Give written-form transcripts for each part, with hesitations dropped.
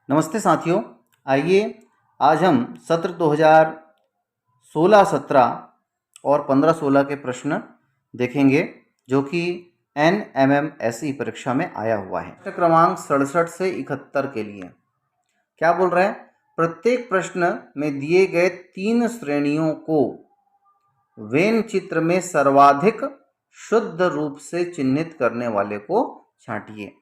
नमस्ते साथियों, आइए आज हम सत्र 2016-17 और 15-16 के प्रश्न देखेंगे जो कि NMMSE परीक्षा में आया हुआ है। प्रश्न क्रमांक 67 से 71 के लिए क्या बोल रहा है? प्रत्येक प्रश्न में दिए गए 3 श्रेणियों को वेन चित्र में सर्वाधिक शुद्ध रूप से चिन्हित करने वाले को छांटिए।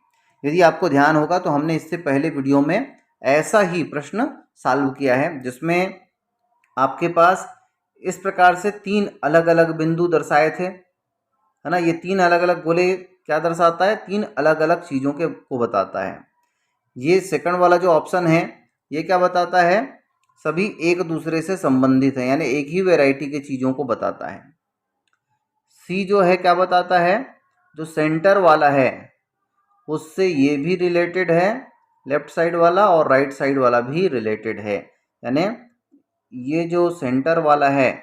यदि आपको ध्यान होगा तो हमने इससे पहले वीडियो में ऐसा ही प्रश्न सॉल्व किया है जिसमें आपके पास इस प्रकार से 3 अलग अलग बिंदु दर्शाए थे, है ना। ये 3 अलग अलग गोले क्या दर्शाता है? 3 अलग अलग चीज़ों के को बताता है। ये सेकंड वाला जो ऑप्शन है ये क्या बताता है? सभी एक दूसरे से संबंधित है, यानी एक ही वैरायटी के चीज़ों को बताता है। सी जो है क्या बताता है? जो सेंटर वाला है उससे ये भी रिलेटेड है, लेफ्ट साइड वाला और राइट साइड वाला भी रिलेटेड है, यानी ये जो सेंटर वाला है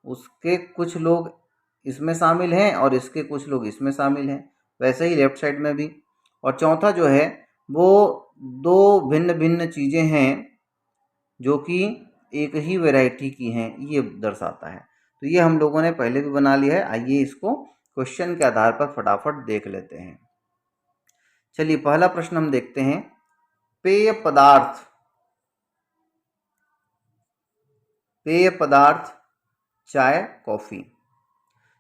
उसके कुछ लोग इसमें शामिल हैं और इसके कुछ लोग इसमें शामिल हैं, वैसे ही लेफ्ट साइड में भी। और चौथा जो है वो 2 भिन्न भिन्न चीज़ें हैं जो कि एक ही वैरायटी की हैं, ये दर्शाता है। तो ये हम लोगों ने पहले भी बना लिया है। आइए इसको क्वेश्चन के आधार पर फटाफट देख लेते हैं। चलिए पहला प्रश्न हम देखते हैं। पेय पदार्थ चाय कॉफ़ी।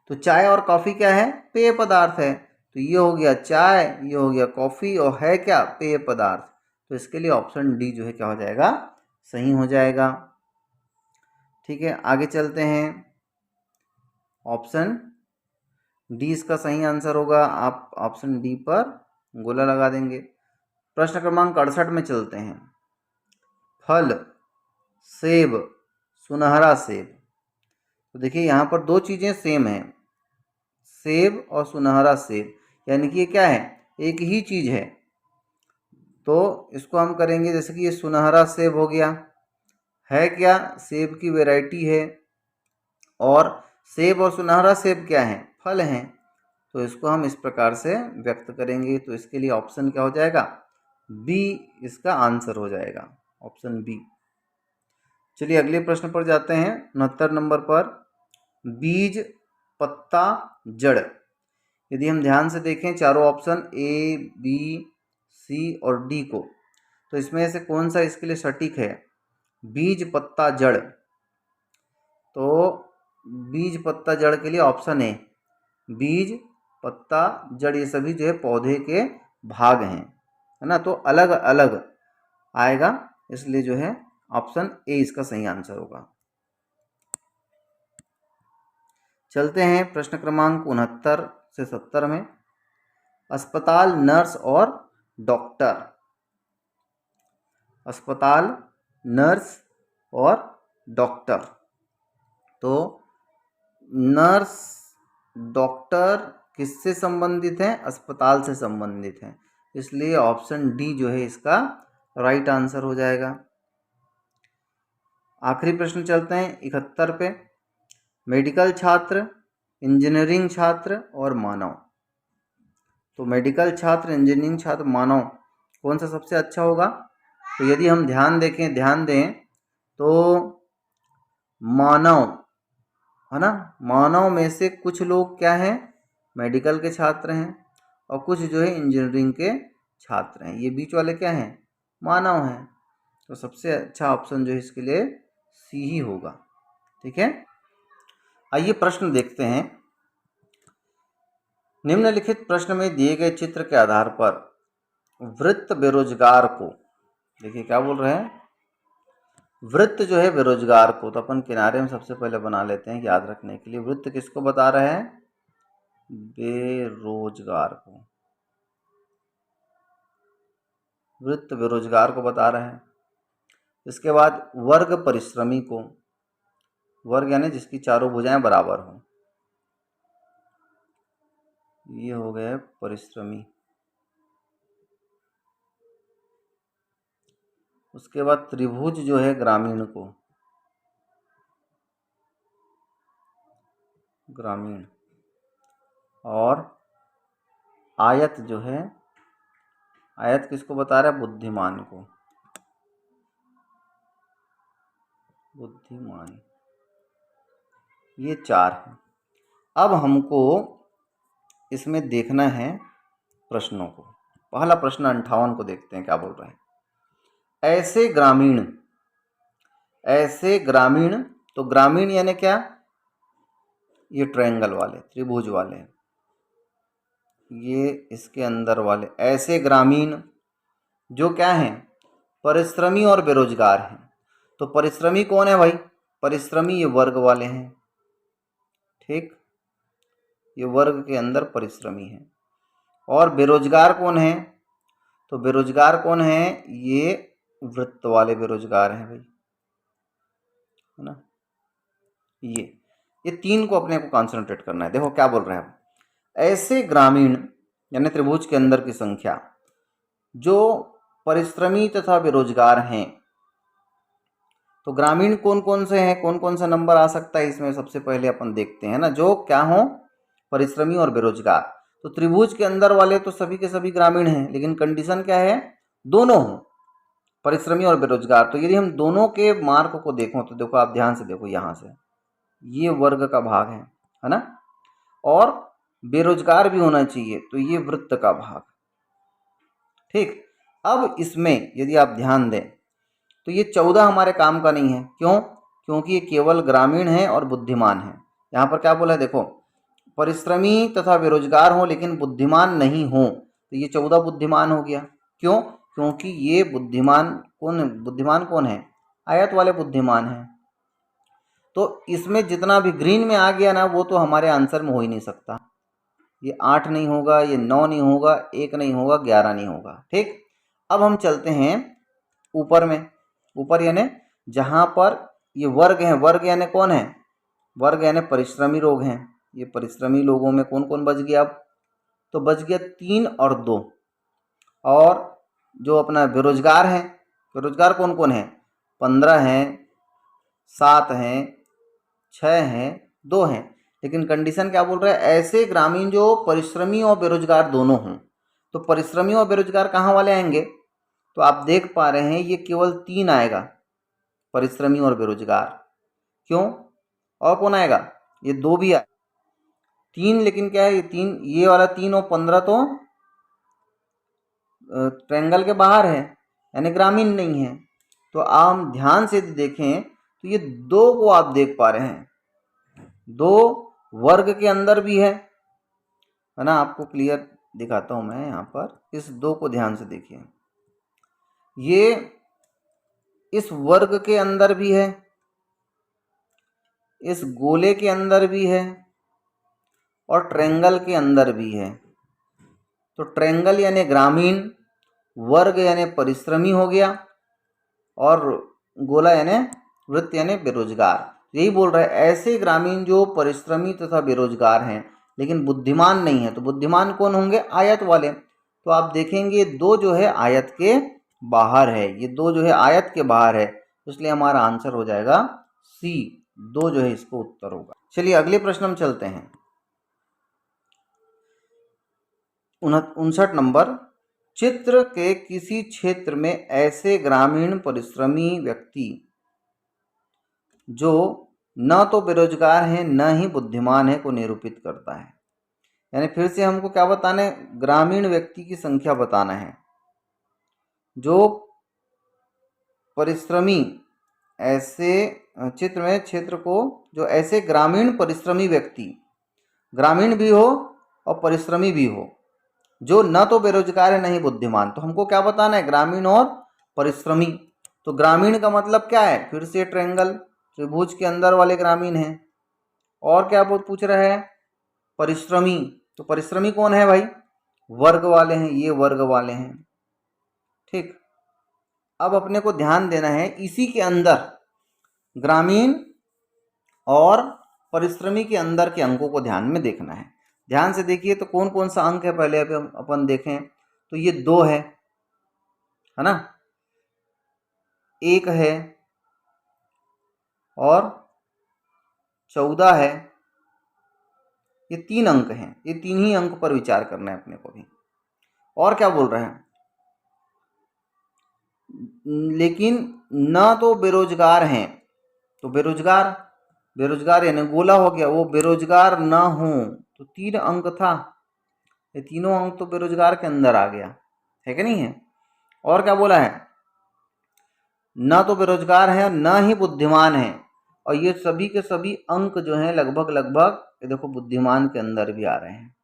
तो चाय और कॉफ़ी क्या है? पेय पदार्थ है। तो ये हो गया चाय, ये हो गया कॉफ़ी, और है क्या? पेय पदार्थ। तो इसके लिए ऑप्शन डी जो है क्या हो जाएगा? सही हो जाएगा। ठीक है, आगे चलते हैं। ऑप्शन डी इसका सही आंसर होगा। आप ऑप्शन डी पर गोला लगा देंगे। प्रश्न क्रमांक 68 में चलते हैं। फल सेब, सुनहरा सेब। तो देखिए यहाँ पर 2 चीज़ें सेम हैं, सेब और सुनहरा सेब, यानी कि ये क्या है? एक ही चीज़ है। तो इसको हम करेंगे जैसे कि ये सुनहरा सेब हो गया, है क्या? सेब की वैरायटी है, और सेब और सुनहरा सेब क्या है? फल हैं। तो इसको हम इस प्रकार से व्यक्त करेंगे। तो इसके लिए ऑप्शन क्या हो जाएगा? बी इसका आंसर हो जाएगा, ऑप्शन बी। चलिए अगले प्रश्न पर जाते हैं, 69 नंबर पर। बीज, पत्ता, जड़। यदि हम ध्यान से देखें चारों ऑप्शन ए, बी, सी और डी को, तो इसमें से कौन सा इसके लिए सटीक है? बीज, पत्ता, जड़। तो बीज, पत्ता, जड़ के लिए ऑप्शन ए, बीज, पत्ता, जड़, ये सभी जो है पौधे के भाग हैं, है ना। तो अलग अलग आएगा, इसलिए जो है ऑप्शन ए इसका सही आंसर होगा। चलते हैं प्रश्न क्रमांक 69 से 70 में। अस्पताल, नर्स और डॉक्टर। अस्पताल, नर्स और डॉक्टर। तो नर्स, डॉक्टर किससे संबंधित हैं? अस्पताल से संबंधित हैं, इसलिए ऑप्शन डी जो है इसका राइट आंसर हो जाएगा। आखिरी प्रश्न चलते हैं 71 पे। मेडिकल छात्र, इंजीनियरिंग छात्र और मानव। तो मेडिकल छात्र, इंजीनियरिंग छात्र, मानव, कौन सा सबसे अच्छा होगा? तो यदि हम ध्यान दें तो मानव, है ना। मानव में से कुछ लोग क्या हैं? मेडिकल के छात्र हैं, और कुछ जो है इंजीनियरिंग के छात्र हैं। ये बीच वाले क्या हैं? मानव हैं। तो सबसे अच्छा ऑप्शन जो है इसके लिए सी ही होगा। ठीक है, आइए प्रश्न देखते हैं। निम्नलिखित प्रश्न में दिए गए चित्र के आधार पर वृत्त बेरोजगार को, देखिए क्या बोल रहे हैं? वृत्त जो है बेरोजगार को, तो अपन किनारे में सबसे पहले बना लेते हैं याद रखने के लिए। वृत्त किसको बता रहे हैं? बेरोजगार को। वृत्त बेरोजगार को बता रहे हैं। इसके बाद वर्ग परिश्रमी को, वर्ग यानी जिसकी चारों भुजाएं बराबर हों, ये हो गए परिश्रमी। उसके बाद त्रिभुज जो है ग्रामीण को, ग्रामीण। और आयत जो है, आयत किसको बता रहा है? बुद्धिमान को। बुद्धिमान, ये 4 है। अब हमको इसमें देखना है प्रश्नों को। पहला प्रश्न 58 को देखते हैं क्या बोल रहे हैं। ऐसे ग्रामीण, तो ग्रामीण यानी क्या, ये ट्रायंगल वाले, त्रिभुज वाले, ये इसके अंदर वाले ऐसे ग्रामीण जो क्या हैं, परिश्रमी और बेरोजगार हैं। तो परिश्रमी कौन है भाई, परिश्रमी ये वर्ग वाले हैं, ठीक, ये वर्ग के अंदर परिश्रमी है। और बेरोजगार कौन है, तो बेरोजगार कौन है, ये वृत्त वाले बेरोजगार हैं भाई, है ना। ये 3 को अपने को कंसंट्रेट करना है। देखो क्या बोल रहे हैं, ऐसे ग्रामीण यानी त्रिभुज के अंदर की संख्या जो परिश्रमी तथा बेरोजगार हैं। तो ग्रामीण कौन कौन से हैं, कौन कौन सा नंबर आ सकता है इसमें, सबसे पहले अपन देखते हैं ना, जो क्या हो, परिश्रमी और बेरोजगार। तो त्रिभुज के अंदर वाले तो सभी के सभी ग्रामीण हैं, लेकिन कंडीशन क्या है, दोनों हों, परिश्रमी और बेरोजगार। तो यदि हम दोनों के मार्क को देखो तो देखो, आप ध्यान से देखो, यहाँ से ये वर्ग का भाग है ना, और बेरोजगार भी होना चाहिए, तो ये वृत्त का भाग, ठीक। अब इसमें यदि आप ध्यान दें तो ये 14 हमारे काम का नहीं है। क्यों, क्योंकि ये केवल ग्रामीण है और बुद्धिमान है। यहाँ पर क्या बोला है, देखो, परिश्रमी तथा बेरोजगार हो लेकिन बुद्धिमान नहीं हो, तो ये 14 बुद्धिमान हो गया। क्यों, क्योंकि ये बुद्धिमान कौन है, आयत वाले बुद्धिमान है। तो इसमें जितना भी ग्रीन में आ गया ना, वो तो हमारे आंसर में हो ही नहीं सकता। ये 8 नहीं होगा, ये 9 नहीं होगा, 1 नहीं होगा, 11 नहीं होगा, ठीक। अब हम चलते हैं ऊपर में, ऊपर यानी जहाँ पर ये वर्ग है, वर्ग यानी कौन है, वर्ग यानी परिश्रमी लोग हैं। ये परिश्रमी लोगों में कौन कौन बच गया, अब तो बच गया 3 और 2। और जो अपना बेरोजगार हैं, बेरोजगार कौन कौन है, 15 हैं, 7 हैं, 6 हैं, 2 हैं। लेकिन कंडीशन क्या बोल रहा है, ऐसे ग्रामीण जो परिश्रमी और बेरोजगार दोनों हों। तो परिश्रमी और बेरोजगार कहाँ वाले आएंगे, तो आप देख पा रहे हैं ये केवल 3 आएगा, परिश्रमी और बेरोजगार। क्यों, और कौन आएगा, ये 2 भी आए, 3, लेकिन क्या है, ये 3, ये वाला 3 और 15 तो ट्रायंगल के बाहर है, यानी ग्रामीण नहीं है। तो आप ध्यान से देखें तो ये 2 को आप देख पा रहे हैं, 2 वर्ग के अंदर भी है ना। आपको क्लियर दिखाता हूं मैं यहाँ पर, इस 2 को ध्यान से देखिए, ये इस वर्ग के अंदर भी है, इस गोले के अंदर भी है, और ट्रायंगल के अंदर भी है। तो ट्रायंगल यानी ग्रामीण, वर्ग यानी परिश्रमी हो गया, और गोला यानी वृत्त यानी बेरोजगार। यही बोल रहा है, ऐसे ग्रामीण जो परिश्रमी तथा बेरोजगार हैं लेकिन बुद्धिमान नहीं है। तो बुद्धिमान कौन होंगे, आयत वाले। तो आप देखेंगे 2 जो है आयत के बाहर है, ये 2 जो है आयत के बाहर है, इसलिए हमारा आंसर हो जाएगा सी, 2 जो है इसको उत्तर होगा। चलिए अगले प्रश्न हम चलते हैं। 59 नंबर, चित्र के किसी क्षेत्र में ऐसे ग्रामीण परिश्रमी व्यक्ति जो न तो बेरोजगार हैं न ही बुद्धिमान है को निरूपित करता है। यानी फिर से हमको क्या बताना है, ग्रामीण व्यक्ति की संख्या बताना है जो परिश्रमी, ऐसे चित्र में क्षेत्र को जो ऐसे ग्रामीण परिश्रमी व्यक्ति, ग्रामीण भी हो और परिश्रमी भी हो, जो न तो बेरोजगार है न ही बुद्धिमान। तो हमको क्या बताना है, ग्रामीण और परिश्रमी। तो ग्रामीण का मतलब क्या है, फिर से ट्रायंगल, त्रिभुज के अंदर वाले ग्रामीण हैं। और क्या पूछ रहा है, परिश्रमी। तो परिश्रमी कौन है भाई, वर्ग वाले हैं, ये वर्ग वाले हैं, ठीक। अब अपने को ध्यान देना है, इसी के अंदर ग्रामीण और परिश्रमी के अंदर के अंकों को ध्यान में देखना है। ध्यान से देखिए तो कौन कौन सा अंक है, पहले अपन देखें तो ये 2 है ना, 1 है और 14 है, ये 3 अंक हैं। ये 3 ही अंक पर विचार करना है अपने को भी। और क्या बोल रहे हैं, लेकिन न तो बेरोजगार हैं तो बेरोजगार, बेरोजगार यानी गोला हो गया, वो बेरोजगार ना हो, तो 3 अंक था, ये तीनों अंक तो बेरोजगार के अंदर आ गया है कि नहीं है। और क्या बोला है, न तो बेरोजगार है न ही बुद्धिमान है, और ये सभी के सभी अंक जो हैं लगभग लगभग ये देखो बुद्धिमान के अंदर भी आ रहे हैं।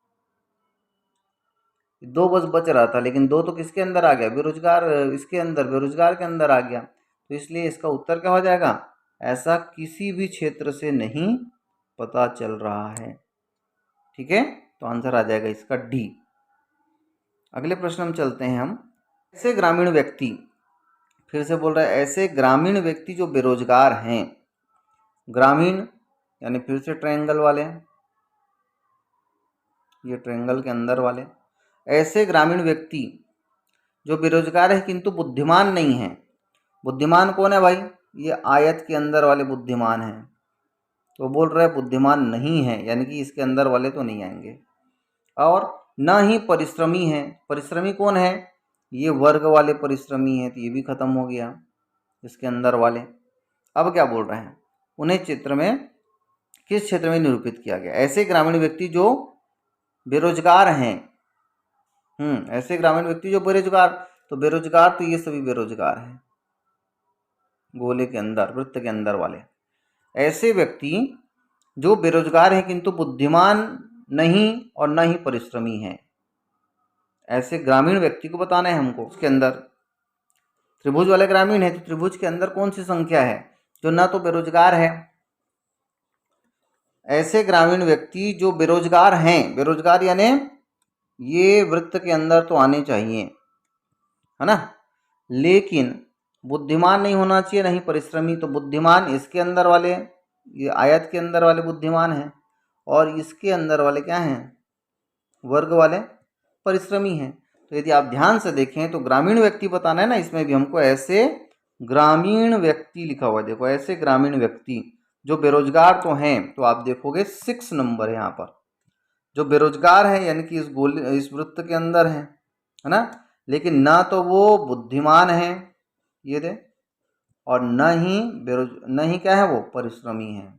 2 बस बच रहा था, लेकिन 2 तो किसके अंदर आ गया, बेरोजगार, इसके अंदर बेरोजगार के अंदर आ गया। तो इसलिए इसका उत्तर क्या हो जाएगा, ऐसा किसी भी क्षेत्र से नहीं पता चल रहा है। ठीक है, तो आंसर आ जाएगा इसका डी। अगले प्रश्न हम चलते हैं हम, ऐसे ग्रामीण व्यक्ति, फिर से बोल रहा है ऐसे ग्रामीण व्यक्ति जो बेरोजगार हैं, ग्रामीण यानी फिर से ट्रायंगल वाले, ये ट्रायंगल के अंदर वाले, ऐसे ग्रामीण व्यक्ति जो बेरोजगार है किंतु बुद्धिमान नहीं है। बुद्धिमान कौन है भाई, ये आयत के अंदर वाले बुद्धिमान हैं, तो बोल रहे बुद्धिमान नहीं है, यानी कि इसके अंदर वाले तो नहीं आएंगे। और न ही परिश्रमी है, परिश्रमी कौन है, ये वर्ग वाले परिश्रमी है, तो ये भी खत्म हो गया इसके अंदर वाले। अब क्या बोल रहे हैं, उन्हें चित्र में किस क्षेत्र में निरूपित किया गया, ऐसे ग्रामीण व्यक्ति जो बेरोजगार हैं। ऐसे ग्रामीण व्यक्ति जो बेरोजगार, तो बेरोजगार तो ये सभी बेरोजगार हैं गोले के अंदर, वृत्त के अंदर वाले। ऐसे व्यक्ति जो बेरोजगार हैं किंतु बुद्धिमान नहीं और न ही परिश्रमी हैं, ऐसे ग्रामीण व्यक्ति को बताना है हमको। उसके अंदर त्रिभुज वाले ग्रामीण है, तो त्रिभुज के अंदर कौन सी संख्या है जो ना तो बेरोजगार है। ऐसे ग्रामीण व्यक्ति जो बेरोजगार हैं, बेरोजगार यानी ये वृत्त के अंदर तो आने चाहिए, है ना, लेकिन बुद्धिमान नहीं होना चाहिए, नहीं परिश्रमी। तो बुद्धिमान इसके अंदर वाले, ये आयत के अंदर वाले बुद्धिमान हैं, और इसके अंदर वाले क्या हैं, वर्ग वाले परिश्रमी हैं। तो यदि आप ध्यान से देखें तो ग्रामीण व्यक्ति बताना है ना, इसमें भी हमको ऐसे ग्रामीण व्यक्ति लिखा हुआ है, देखो ऐसे ग्रामीण व्यक्ति जो बेरोजगार तो हैं, तो आप देखोगे 6 नंबर है यहाँ पर, जो बेरोजगार है यानी कि इस गोले, इस वृत्त के अंदर है ना, लेकिन ना तो वो बुद्धिमान है ये दे, और न ही क्या है वो परिश्रमी है।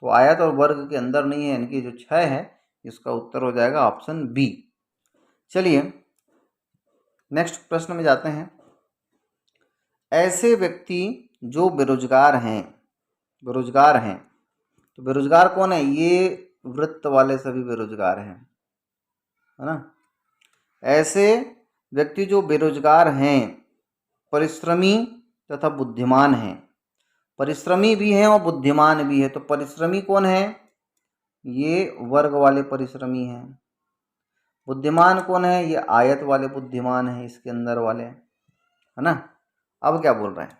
तो आयत और वर्ग के अंदर नहीं है, यानी कि जो 6 है इसका उत्तर हो जाएगा ऑप्शन बी। चलिए नेक्स्ट प्रश्न में जाते हैं। ऐसे व्यक्ति जो बेरोजगार हैं, बेरोजगार हैं, तो बेरोजगार कौन है, ये वृत्त वाले सभी बेरोजगार हैं, है ना। ऐसे व्यक्ति जो बेरोजगार हैं, परिश्रमी तथा बुद्धिमान हैं, परिश्रमी भी हैं और बुद्धिमान भी है। तो परिश्रमी कौन है, ये वर्ग वाले परिश्रमी हैं। बुद्धिमान कौन है, ये आयत वाले बुद्धिमान है इसके अंदर वाले, है ना। अब क्या बोल रहे हैं,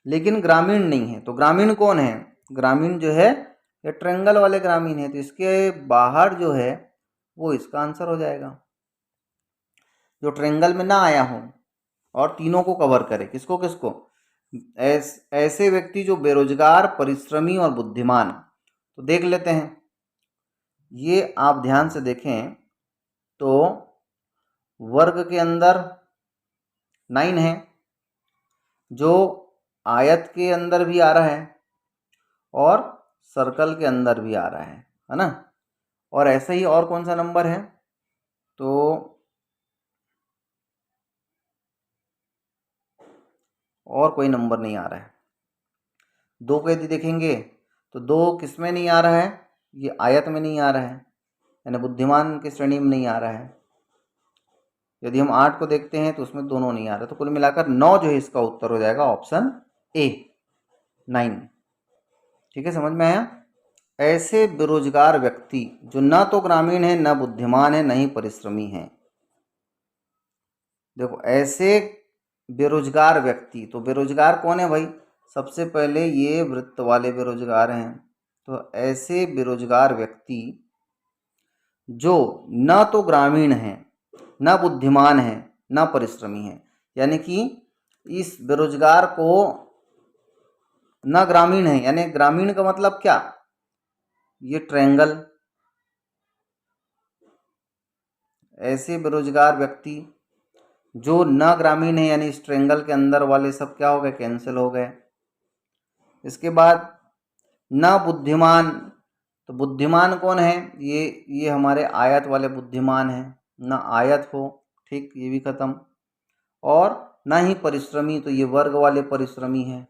लेकिन ग्रामीण नहीं है, तो ग्रामीण कौन है, ग्रामीण जो है ये ट्रायंगल वाले ग्रामीण है, तो इसके बाहर जो है वो इसका आंसर हो जाएगा, जो ट्रायंगल में ना आया हो और तीनों को कवर करे। किसको किसको, ऐसे व्यक्ति जो बेरोजगार, परिश्रमी और बुद्धिमान। तो देख लेते हैं, ये आप ध्यान से देखें तो वर्ग के अंदर 9 है, जो आयत के अंदर भी आ रहा है और सर्कल के अंदर भी आ रहा है ना। और ऐसे ही और कौन सा नंबर है, तो और कोई नंबर नहीं आ रहा है। 2 को यदि देखेंगे तो 2 किस में नहीं आ रहा है, ये आयत में नहीं आ रहा है, यानी बुद्धिमान की श्रेणी में नहीं आ रहा है। यदि हम 8 को देखते हैं तो उसमें दोनों नहीं आ रहे, तो कुल मिलाकर 9 जो है इसका उत्तर हो जाएगा ऑप्शन ए, 9। ठीक है, समझ में आया। ऐसे बेरोजगार व्यक्ति जो न तो ग्रामीण है, न बुद्धिमान है, न ही परिश्रमी है। देखो ऐसे बेरोजगार व्यक्ति, तो बेरोजगार कौन है भाई, सबसे पहले ये वृत्त वाले बेरोजगार हैं। तो ऐसे बेरोजगार व्यक्ति जो न तो ग्रामीण है, न बुद्धिमान है, न परिश्रमी है, यानी कि इस बेरोजगार को न ग्रामीण है, यानी ग्रामीण का मतलब क्या, ये ट्रायंगल। ऐसे बेरोजगार व्यक्ति जो न ग्रामीण है, यानी इस ट्रायंगल के अंदर वाले सब क्या हो गए, कैंसिल हो गए। इसके बाद न बुद्धिमान, तो बुद्धिमान कौन है? ये हमारे आयत वाले बुद्धिमान हैं, न आयत हो, ठीक, ये भी खत्म। और ना ही परिश्रमी, तो ये वर्ग वाले परिश्रमी हैं।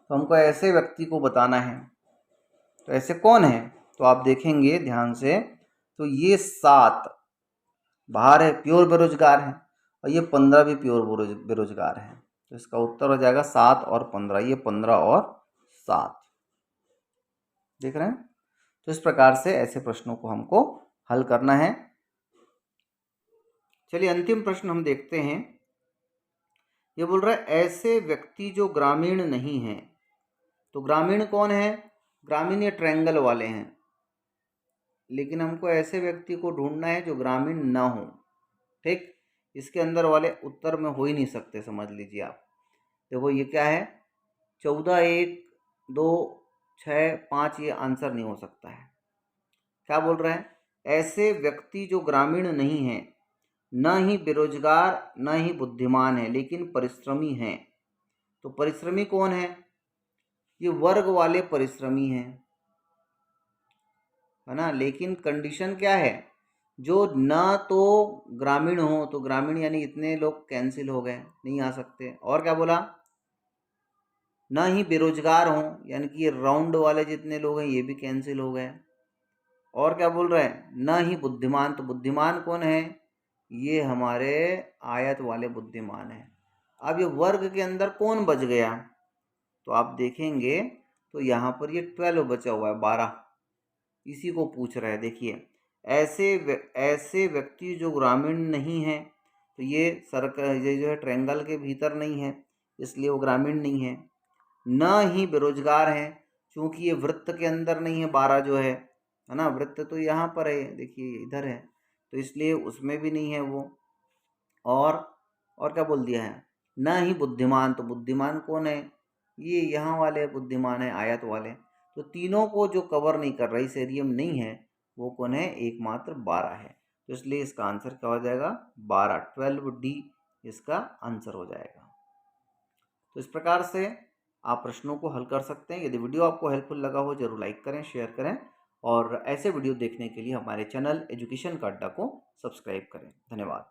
तो हमको ऐसे व्यक्ति को बताना है, तो ऐसे कौन है? तो आप देखेंगे ध्यान से, तो ये 7 बाहर है, प्योर बेरोजगार हैं, और ये 15 भी प्योर बेरोजगार हैं। तो इसका उत्तर हो जाएगा 7 और 15, ये 15 और 7, देख रहे हैं। तो इस प्रकार से ऐसे प्रश्नों को हमको हल करना है। चलिए अंतिम प्रश्न हम देखते हैं। ये बोल रहा है ऐसे व्यक्ति जो ग्रामीण नहीं हैं। तो ग्रामीण कौन है? ग्रामीण ये ट्रायंगल वाले हैं, लेकिन हमको ऐसे व्यक्ति को ढूंढना है जो ग्रामीण ना हो, ठीक। इसके अंदर वाले उत्तर में हो ही नहीं सकते, समझ लीजिए आप। देखो ये क्या है, 14, 1, 2, 6, 5, ये आंसर नहीं हो सकता है। क्या बोल रहा है? ऐसे व्यक्ति जो ग्रामीण नहीं है, न ही बेरोजगार न ही बुद्धिमान है, लेकिन परिश्रमी हैं। तो परिश्रमी कौन है? ये वर्ग वाले परिश्रमी हैं, है ना। लेकिन कंडीशन क्या है? जो न तो ग्रामीण हो, तो ग्रामीण यानी इतने लोग कैंसिल हो गए, नहीं आ सकते। और क्या बोला? न ही बेरोजगार हो, यानी कि ये राउंड वाले जितने लोग हैं ये भी कैंसिल हो गए। और क्या बोल रहे हैं? न ही बुद्धिमान, तो बुद्धिमान कौन है? ये हमारे आयत वाले बुद्धिमान है। अब ये वर्ग के अंदर कौन बच गया? तो आप देखेंगे तो यहाँ पर ये 12 बचा हुआ है, 12, इसी को पूछ रहा है। देखिए ऐसे व्यक्ति जो ग्रामीण नहीं है, तो ये ये जो है ट्रायंगल के भीतर नहीं है, इसलिए वो ग्रामीण नहीं है। न ही बेरोजगार हैं, क्योंकि ये वृत्त के अंदर नहीं है, 12 जो है ना। वृत्त तो यहाँ पर है, देखिए इधर है, तो इसलिए उसमें भी नहीं है वो। और क्या बोल दिया है? न ही बुद्धिमान, तो बुद्धिमान कौन है? ये यहाँ वाले बुद्धिमान है, आयत वाले। तो तीनों को जो कवर नहीं कर रही, इस एरिया में नहीं है, वो कौन है? एकमात्र 12 है। तो इसलिए इसका आंसर क्या हो जाएगा? 12, 12D इसका आंसर हो जाएगा। तो इस प्रकार से आप प्रश्नों को हल कर सकते हैं। यदि वीडियो आपको हेल्पफुल लगा हो, जरूर लाइक करें, शेयर करें, और ऐसे वीडियो देखने के लिए हमारे चैनल एजुकेशन का अड्डा को सब्सक्राइब करें। धन्यवाद।